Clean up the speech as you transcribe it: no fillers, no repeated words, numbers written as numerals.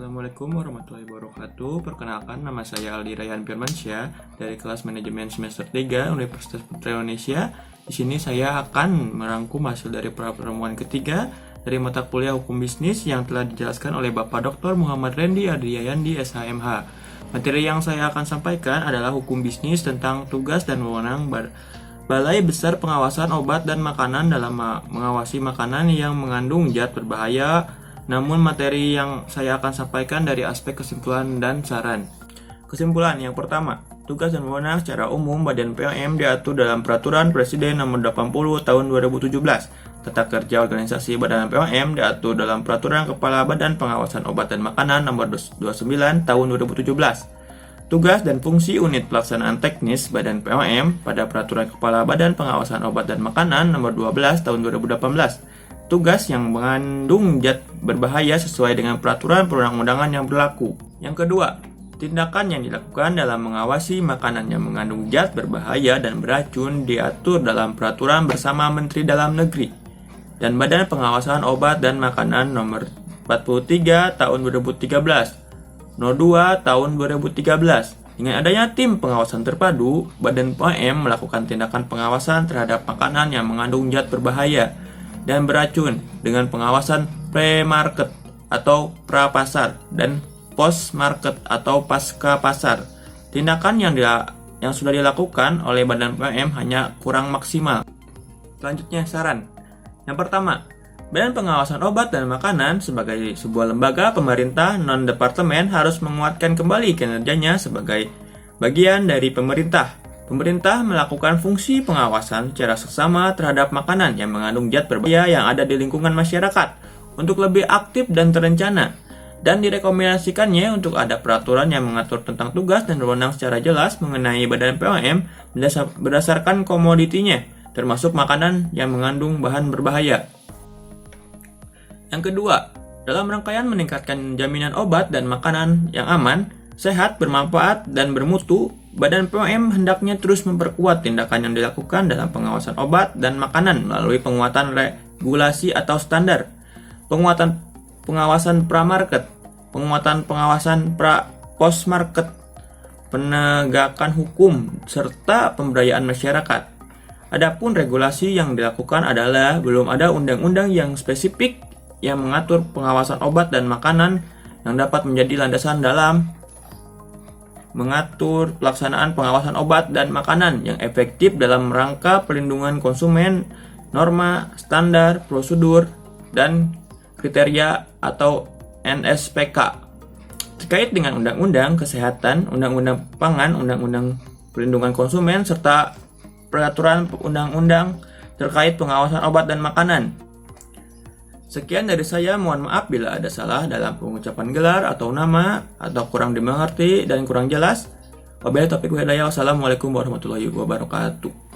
Assalamualaikum warahmatullahi wabarakatuh. Perkenalkan, nama saya Aldi Rayhan Firmansyah dari kelas manajemen semester 3 Universitas Putra Indonesia. Di sini saya akan merangkum hasil dari pertemuan ketiga dari mata kuliah Hukum Bisnis yang telah dijelaskan oleh Bapak Dr. Muhammad Rendy Adriyayandi SHMH. Materi yang saya akan sampaikan adalah Hukum Bisnis tentang tugas dan wewenang Balai Besar Pengawasan Obat dan Makanan dalam mengawasi makanan yang mengandung zat berbahaya. Namun materi yang saya akan sampaikan dari aspek kesimpulan dan saran. Kesimpulan yang pertama, tugas dan wewenang secara umum Badan POM diatur dalam Peraturan Presiden Nomor 80 Tahun 2017. Tata kerja organisasi Badan POM diatur dalam Peraturan Kepala Badan Pengawasan Obat dan Makanan Nomor 29 Tahun 2017. Tugas dan fungsi unit pelaksanaan teknis Badan POM pada Peraturan Kepala Badan Pengawasan Obat dan Makanan Nomor 12 Tahun 2018. Tugas yang mengandung zat berbahaya sesuai dengan peraturan perundang-undangan yang berlaku. Yang kedua, tindakan yang dilakukan dalam mengawasi makanan yang mengandung zat berbahaya dan beracun diatur dalam peraturan bersama Menteri Dalam Negeri dan Badan Pengawasan Obat dan Makanan Nomor 43 Tahun 2013, 02 Tahun 2013. Dengan adanya tim pengawasan terpadu, Badan POM melakukan tindakan pengawasan terhadap makanan yang mengandung zat berbahaya dan beracun dengan pengawasan pre-market atau pra-pasar dan post-market atau pasca pasar. Tindakan yang sudah dilakukan oleh Badan POM hanya kurang maksimal. Selanjutnya saran. Yang pertama, Badan Pengawasan Obat dan Makanan sebagai sebuah lembaga pemerintah non-departemen harus menguatkan kembali kinerjanya sebagai bagian dari pemerintah. Pemerintah melakukan fungsi pengawasan secara seksama terhadap makanan yang mengandung zat berbahaya yang ada di lingkungan masyarakat untuk lebih aktif dan terencana, dan direkomendasikannya untuk ada peraturan yang mengatur tentang tugas dan wewenang secara jelas mengenai Badan POM berdasarkan komoditinya, termasuk makanan yang mengandung bahan berbahaya. Yang kedua, dalam rangkaian meningkatkan jaminan obat dan makanan yang aman, sehat, bermanfaat, dan bermutu, Badan POM hendaknya terus memperkuat tindakan yang dilakukan dalam pengawasan obat dan makanan melalui penguatan regulasi atau standar, penguatan pengawasan pra-market, penguatan pengawasan post-market, penegakan hukum, serta pemberdayaan masyarakat. Adapun regulasi yang dilakukan adalah belum ada undang-undang yang spesifik yang mengatur pengawasan obat dan makanan yang dapat menjadi landasan dalam mengatur pelaksanaan pengawasan obat dan makanan yang efektif dalam rangka perlindungan konsumen, norma, standar, prosedur, dan kriteria atau NSPK. Terkait dengan undang-undang kesehatan, undang-undang pangan, undang-undang perlindungan konsumen, serta peraturan undang-undang terkait pengawasan obat dan makanan. Sekian dari saya, mohon maaf bila ada salah dalam pengucapan gelar atau nama atau kurang dimengerti dan kurang jelas. Wabillahi taufiq wal hidayah. Wassalamualaikum warahmatullahi wabarakatuh.